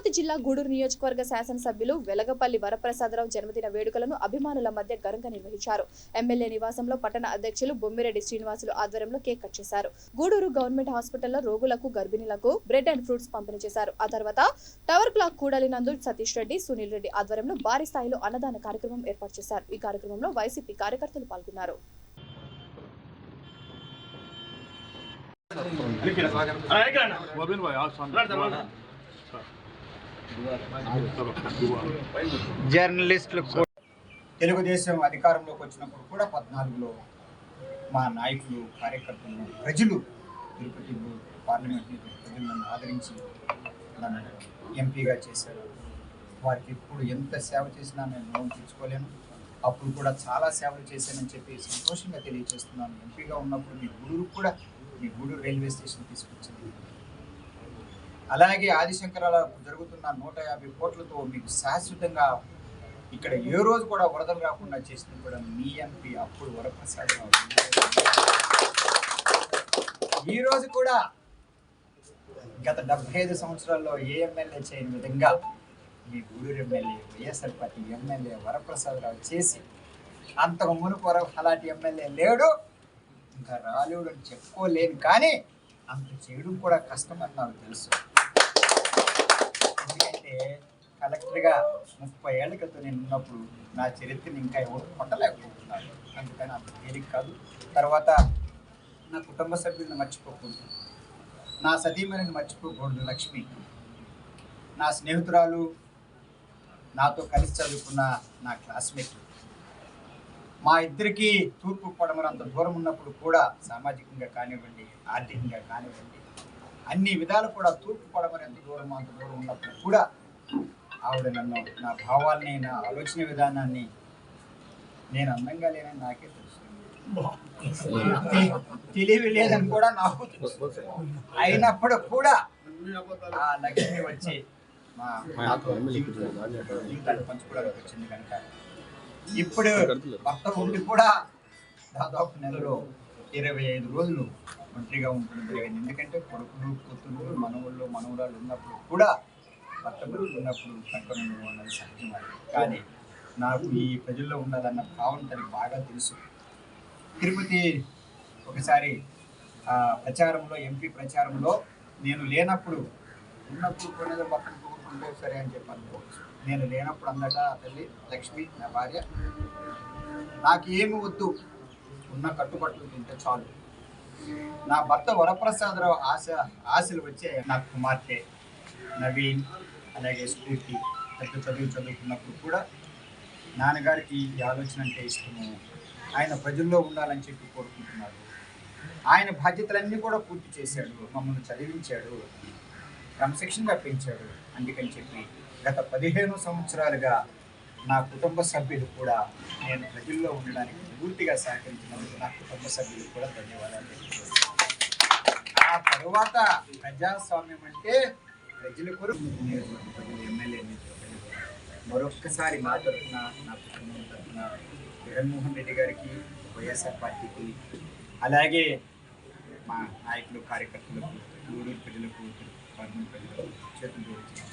తిరుపతి జిల్లా గూడూరు నియోజకవర్గ శాసనసభ్యులు వెలగపల్లి వరప్రసాదరావు జన్మదిన వేడుకలను అభిమానుల మధ్య ఘనంగా నిర్వహించారు. ఎమ్మెల్యే నివాసంలో పట్టణ అధ్యక్షులు బొమ్మిరెడ్డి శ్రీనివాసులు ఆధ్వర్యంలో కేక్ కట్ చేశారు. గూడూరు గవర్నమెంట్ హాస్పిటల్లో రోగులకు, గర్భిణులకు బ్రెడ్ అండ్ ఫ్రూట్స్ పంపిణీ చేశారు. ఆ తర్వాత టవర్ క్లాక్ కూడలి నందు సతీష్ రెడ్డి, సునీల్ రెడ్డి ఆధ్వర్యంలో భారీ స్థాయిలో అన్నదాన కార్యక్రమం ఏర్పాటు చేశారు. ఈ కార్యక్రమంలో వైసీపీ కార్యకర్తలు పాల్గొన్నారు. జర్నలిస్టులు తెలుగుదేశం అధికారంలోకి వచ్చినప్పుడు కూడా 14లో మా నాయకులు, కార్యకర్తలు, ప్రజలు తిరుపతి పార్లమెంట్ ప్రజలు నన్ను ఆదరించి నన్ను ఎంపీగా చేశారు. వారికి ఇప్పుడు ఎంత సేవ చేసినా నేను రుణం తీర్చుకోలేను. అప్పుడు కూడా చాలా సేవలు చేశానని చెప్పి సంతోషంగా తెలియజేస్తున్నాను. ఎంపీగా ఉన్నప్పుడు మీ గూడూరు కూడా, మీ గూడూరు రైల్వే స్టేషన్ తీసుకొచ్చింది. అలాగే ఆదిశంకరాల జరుగుతున్న 150 కోట్లతో మీకు శాశ్వతంగా ఇక్కడ ఏ రోజు కూడా వరదలు రాకుండా చేసింది కూడా మీ ఎంపీ అప్పుడు వరప్రసాదరావు. ఈ రోజు కూడా గత 75 సంవత్సరాల్లో ఏ ఎమ్మెల్యే చేయని విధంగా మీ Gudur MLA, YSR party MLA Varaprasadarao చేసి, అంతకు మునుపు అలాంటి ఎమ్మెల్యే లేడు, ఇంకా రాలేడు అని చెప్పుకోలేను. కానీ అంత చేయడం కూడా కష్టమని నాకు తెలుసు. ఎందుకంటే కలెక్టర్గా 30 ఏళ్ల క్రితం నేను ఉన్నప్పుడు నా చరిత్రని ఇంకా ఎవరు కొట్టలేకపోతున్నారు. అందుకని అంత తేలిక కాదు. తర్వాత నా కుటుంబ సభ్యులను మర్చిపోకూడదు, నా సతీమణిని మర్చిపోకూడదు లక్ష్మి, నా స్నేహితురాలు, నాతో కలిసి చదువుకున్న నా క్లాస్మేట్. మా ఇద్దరికి తూర్పు పడమరంత దూరం ఉన్నప్పుడు కూడా సామాజికంగా కానివ్వండి, ఆర్థికంగా కానివ్వండి, అన్ని విధాలు కూడా తూర్పు పడమర ఎంత దూరం అంత దూరం ఉన్నప్పుడు కూడా ఆవిడ నన్ను, నా భావాల్ని, నా ఆలోచన విధానాన్ని, నేను అందంగా లేనని నాకే తెలుసు, తెలివి లేదని కూడా నాకు తెలుసు. అయినప్పుడు కూడా ఆ లక్ష్మి వచ్చి మా జీవితాన్ని పంచుకోవడానికి వచ్చింది కనుక ఇప్పుడు భర్త ఉండి కూడా దాదాపు నెలలో 25 రోజులు ఒంటరిగా ఉండడం జరిగింది. ఎందుకంటే కొడుకులు, కూతుళ్ళు, మనవుళ్ళు, మనవరాలు ఉన్నప్పుడు కూడా భర్త ఉన్నప్పుడు పక్కన ఉన్నది సహజం. కానీ నాకు ఈ ప్రజల్లో ఉండాలన్న భావన తనకి బాగా తెలుసు. తిరుపతి ఒకసారి ప్రచారంలో, ఎంపీ ప్రచారంలో నేను లేనప్పుడు, ఉన్నప్పుడు కొనేది పక్కన పోగొట్టుకుంటే సరే అని చెప్పి అనుకోవచ్చు. నేను లేనప్పుడు అందట తల్లి లక్ష్మి, నా భార్య, నాకు ఏమి వద్దు, ఉన్న కట్టుబట్టలు తింటే చాలు. నా భర్త వరప్రసాదరావు ఆశలు వచ్చాయి. నా కుమార్తె నవీన్, అలాగే స్ఫూర్తి పెద్ద చదువుకున్నప్పుడు కూడా నాన్నగారికి ఈ ఆలోచన అంటే ఇష్టము. ఆయన ప్రజల్లో ఉండాలని చెప్పి కోరుకుంటున్నాడు. ఆయన బాధ్యతలన్నీ కూడా పూర్తి చేశాడు, మమ్మల్ని చదివించాడు, క్రమశిక్షణగా పెంచాడు. అందుకని చెప్పి గత 15 సంవత్సరాలుగా నా కుటుంబ సభ్యులు కూడా నేను ప్రజల్లో ఉండడానికి పూర్తిగా సహకరించినందుకు నా కుటుంబ సభ్యులు కూడా ధన్యవాదాలు తెలియజేస్తాను. ఆ తరువాత ప్రజాస్వామ్యం అంటే ప్రజల కొరకు ప్రజలు, ఎమ్మెల్యే మరొక్కసారి మా తరఫున, నా కుటుంబం తరఫున జగన్మోహన్ రెడ్డి గారికి, వైఎస్ఆర్ పార్టీకి, అలాగే మా నాయకులు, కార్యకర్తలకు, గూడూరు ప్రజలకు, పార్లమెంట్ ప్రజలకు చేతులు జోడించారు.